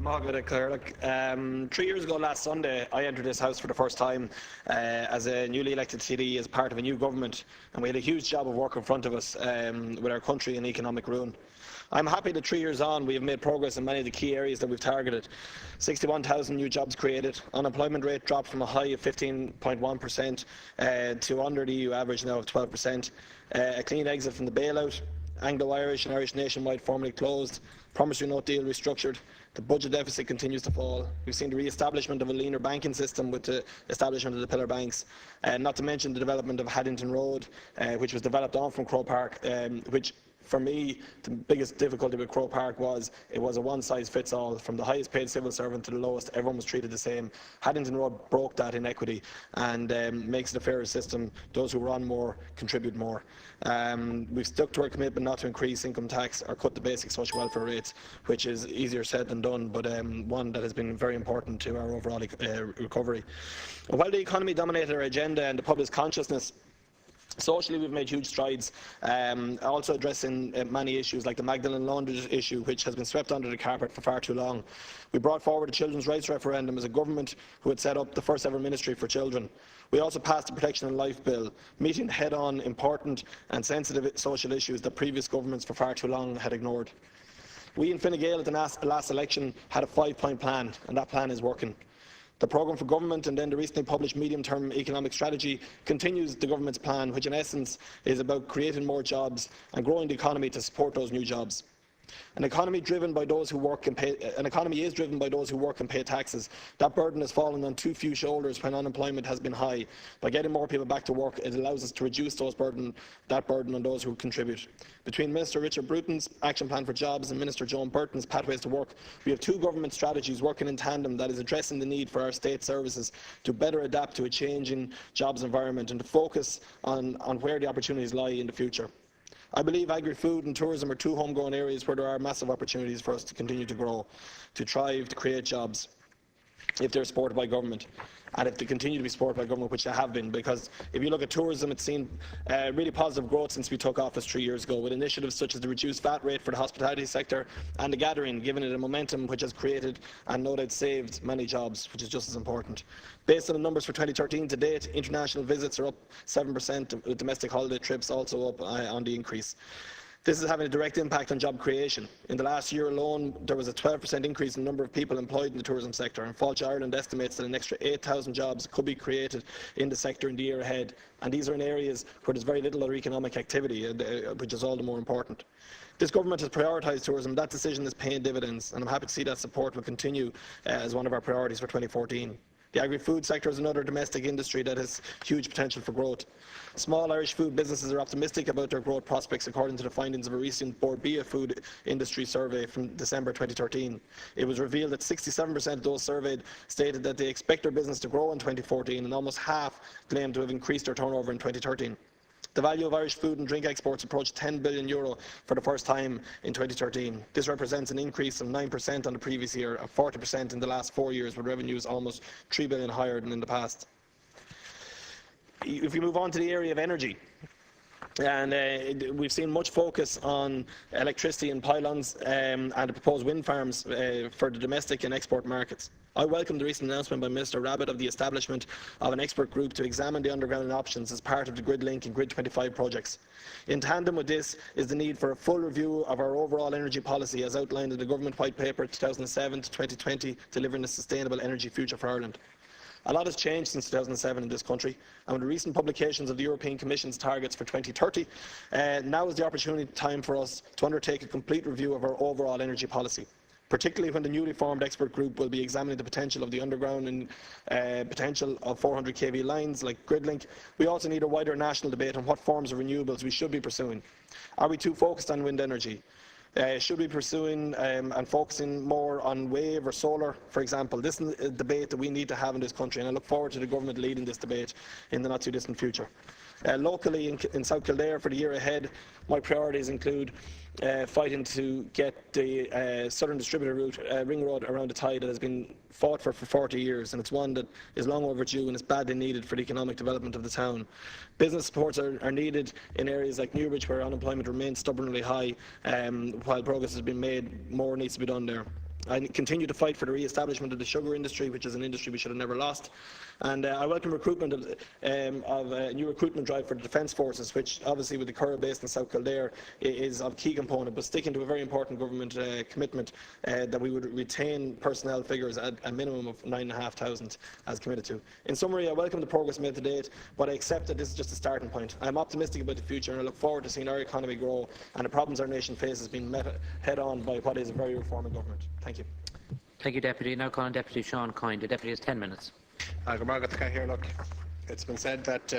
Look, 3 years ago last Sunday, I entered this House for the first time as a newly elected TD as part of a new government, and we had a huge job of work in front of us with our country in economic ruin. I'm happy that 3 years on we have made progress in many of the key areas that we've targeted. 61,000 new jobs created, unemployment rate dropped from a high of 15.1% to under the EU average now of 12%, a clean exit from the bailout, Anglo-Irish and Irish Nationwide formally closed, promissory note deal restructured, the budget deficit continues to fall. We've seen the re-establishment of a leaner banking system with the establishment of the pillar banks, not to mention the development of Heydon Road, which was developed on from Croke Park, which for me, the biggest difficulty with Croke Park was it was a one-size-fits-all. From the highest paid civil servant to the lowest, everyone was treated the same. Heydon Road broke that inequity and makes it a fairer system. Those who run more contribute more. We've stuck to our commitment not to increase income tax or cut the basic social welfare rates, which is easier said than done, but one that has been very important to our overall recovery. While the economy dominated our agenda and the public's consciousness, socially, we've made huge strides, also addressing many issues like the Magdalene laundry issue, which has been swept under the carpet for far too long. We brought forward a children's rights referendum as a government who had set up the first ever ministry for children. We also passed the Protection of Life Bill, meeting head-on important and sensitive social issues that previous governments for far too long had ignored. We in Fine Gael at the last election had a 5-point plan, and that plan is working. The programme for government and then the recently published medium-term economic strategy continues the government's plan, which in essence is about creating more jobs and growing the economy to support those new jobs. An economy is driven by those who work and pay taxes. That burden has fallen on too few shoulders when unemployment has been high. By getting more people back to work, it allows us to reduce that burden on those who contribute. Between Minister Richard Bruton's Action Plan for Jobs and Minister Joan Burton's Pathways to Work, we have two government strategies working in tandem that is addressing the need for our state services to better adapt to a changing jobs environment and to focus on where the opportunities lie in the future. I believe agri-food and tourism are two homegrown areas where there are massive opportunities for us to continue to grow, to thrive, to create jobs, if they're supported by government, and if they continue to be supported by government, which they have been. Because if you look at tourism, it's seen really positive growth since we took office 3 years ago, with initiatives such as the reduced VAT rate for the hospitality sector and the gathering, giving it a momentum which has created and no doubt saved many jobs, which is just as important. Based on the numbers for 2013 to date, international visits are up 7%, with domestic holiday trips also up on the increase. This is having a direct impact on job creation. In the last year alone, there was a 12% increase in the number of people employed in the tourism sector, and Fáilte Ireland estimates that an extra 8,000 jobs could be created in the sector in the year ahead. And these are in areas where there's very little other economic activity, which is all the more important. This government has prioritised tourism. That decision is paying dividends, and I'm happy to see that support will continue as one of our priorities for 2014. The agri-food sector is another domestic industry that has huge potential for growth. Small Irish food businesses are optimistic about their growth prospects, according to the findings of a recent Borbia food industry survey from December 2013. It was revealed that 67% of those surveyed stated that they expect their business to grow in 2014, and almost half claimed to have increased their turnover in 2013. The value of Irish food and drink exports approached €10 billion for the first time in 2013. This represents an increase of 9% on the previous year and 40% in the last 4 years, with revenues almost €3 billion higher than in the past. If we move on to the area of energy, and we've seen much focus on electricity and pylons and the proposed wind farms for the domestic and export markets. I welcome the recent announcement by Minister Rabbitte of the establishment of an expert group to examine the underground options as part of the GridLink and Grid25 projects. In tandem with this is the need for a full review of our overall energy policy as outlined in the Government White Paper 2007 to 2020, Delivering a Sustainable Energy Future for Ireland. A lot has changed since 2007 in this country, and with the recent publications of the European Commission's targets for 2030, now is the opportunity time for us to undertake a complete review of our overall energy policy, particularly when the newly formed expert group will be examining the potential of the underground and potential of 400 kV lines like GridLink. We also need a wider national debate on what forms of renewables we should be pursuing. Are we too focused on wind energy? Should we be pursuing and focusing more on wave or solar, for example? This is a debate that we need to have in this country, and I look forward to the government leading this debate in the not too distant future. Locally in South Kildare for the year ahead, my priorities include fighting to get the Southern Distributor route, ring road around the Tide, that has been fought for 40 years, and it's one that is long overdue and is badly needed for the economic development of the town. Business supports are needed in areas like Newbridge, where unemployment remains stubbornly high. While progress has been made, more needs to be done there. I continue to fight for the re-establishment of the sugar industry, which is an industry we should have never lost. And I welcome recruitment of a new recruitment drive for the Defence Forces, which obviously with the Curragh base in South Kildare is of key component, but sticking to a very important government commitment that we would retain personnel figures at a minimum of 9,500 as committed to. In summary, I welcome the progress made to date, but I accept that this is just a starting point. I am optimistic about the future, and I look forward to seeing our economy grow and the problems our nation faces being met head-on by what is a very reforming government. Thank you. Thank you, Deputy. Now calling Deputy Sean Coyne. The Deputy has 10 minutes. It's been said that